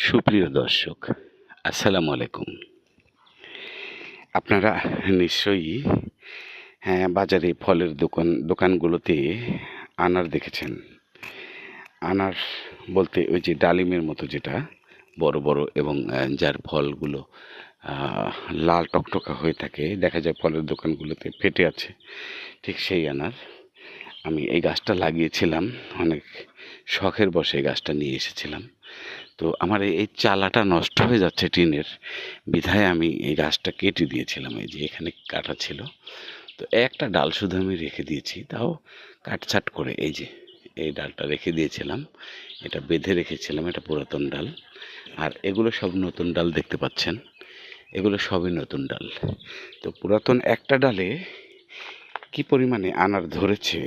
সুপ্রিয় দর্শক, আসসালামু আলাইকুম। আপনারা নিশ্চয়ই বাজারে ফলের দোকানগুলোতে আনার দেখেছেন। আনার বলতে ওই যে ডালিমের মতো যেটা বড় বড় এবং যার ফলগুলো লাল টকটকা হয়ে থাকে, দেখা যায় ফলের দোকানগুলোতে ফেটে আছে, ঠিক সেই আনার। আমি এই গাছটা লাগিয়েছিলাম, অনেক শখের বশে এই গাছটা নিয়ে এসেছিলাম। তো আমার এই চালাটা নষ্ট হয়ে যাচ্ছে টিনের, বিধায় আমি এই গাছটা কেটে দিয়েছিলাম। এই যে এখানে কাটা ছিল, তো একটা ডাল শুধু আমি রেখে দিয়েছি, তাও কাটছাট করে। এই যে এই ডালটা রেখে দিয়েছিলাম, এটা বেঁধে রেখেছিলাম, এটা পুরাতন ডাল। আর এগুলো সব নতুন ডাল দেখতে পাচ্ছেন, এগুলো সবই নতুন ডাল। তো পুরাতন একটা ডালে কি পরিমাণে আনার ধরেছে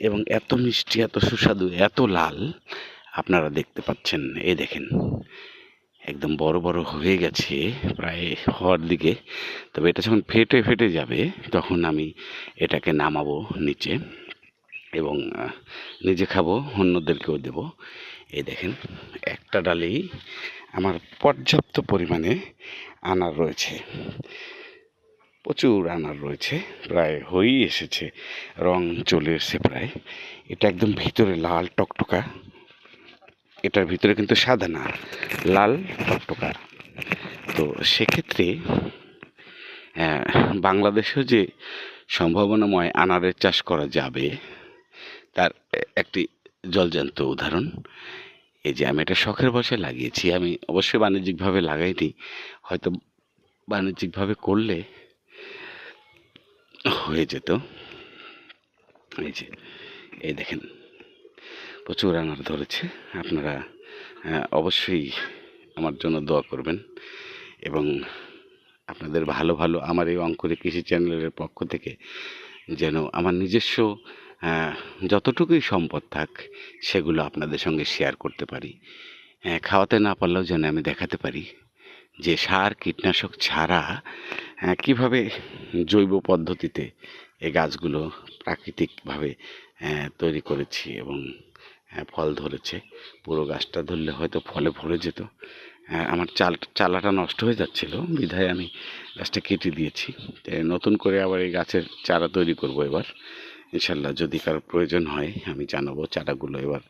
এবং এত মিষ্টি, এত সুস্বাদু, এত লাল, আপনারা দেখতে পাচ্ছেন। এই দেখেন, একদম বড় বড় হয়ে গেছে, প্রায় হওয়ার দিকে। তবে এটা যখন ফেটে ফেটে যাবে, তখন আমি এটাকে নামাবো নিচে এবং নিজে খাবো, অন্যদেরকেও দেব। এই দেখেন, একটা ডালেই আমার পর্যাপ্ত পরিমাণে আনার রয়েছে, প্রচুর আনার রয়েছে, প্রায় হয়েই এসেছে, রং চলে এসেছে প্রায়। এটা একদম ভিতরে লাল টকটকা, এটার ভিতরে কিন্তু সাদা না, লাল টকটকা। তো সেক্ষেত্রে বাংলাদেশেও যে সম্ভাবনাময় আনারের চাষ করা যাবে, তার একটি জলজান্ত উদাহরণ এই যে আমি এটা শখের বশে লাগিয়েছি। আমি অবশ্যই বাণিজ্যিকভাবে লাগাইনি, হয়তো বাণিজ্যিকভাবে করলে হয়ে যেত। এই যে এই দেখেন, প্রচুর আনার ধরেছে। আপনারা অবশ্যই আমার জন্য দোয়া করবেন এবং আপনাদের ভালো ভালো আমার এই অঙ্কুরে কৃষি চ্যানেলের পক্ষ থেকে যেন আমার নিজস্ব যতটুকুই সম্পদ থাক, সেগুলো আপনাদের সঙ্গে শেয়ার করতে পারি। খাওয়াতে না পারলেও যেন আমি দেখাতে পারি যে সার কীটনাশক ছাড়া কীভাবে জৈব পদ্ধতিতে এই গাছগুলো প্রাকৃতিকভাবে তৈরি করেছি এবং ফল ধরেছে। পুরো গাছটা ধরলে হয়তো ফলে ভরে যেত। আমার চালাটা নষ্ট হয়ে যাচ্ছিল, বিধায় আমি গাছটা কেটে দিয়েছি। নতুন করে আবার এই গাছের চারা তৈরি করব এবার ইনশাল্লাহ। যদি কারো প্রয়োজন হয় আমি জানাবো, চারাগুলো এবার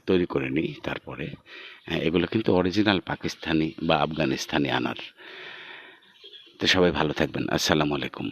তৈরি করে নিই। তারপরে এগুলো কিন্তু অরিজিনাল পাকিস্তানি বা আফগানিস্তানি আনার। তো সবাই ভালো থাকবেন, আসসালামু আলাইকুম।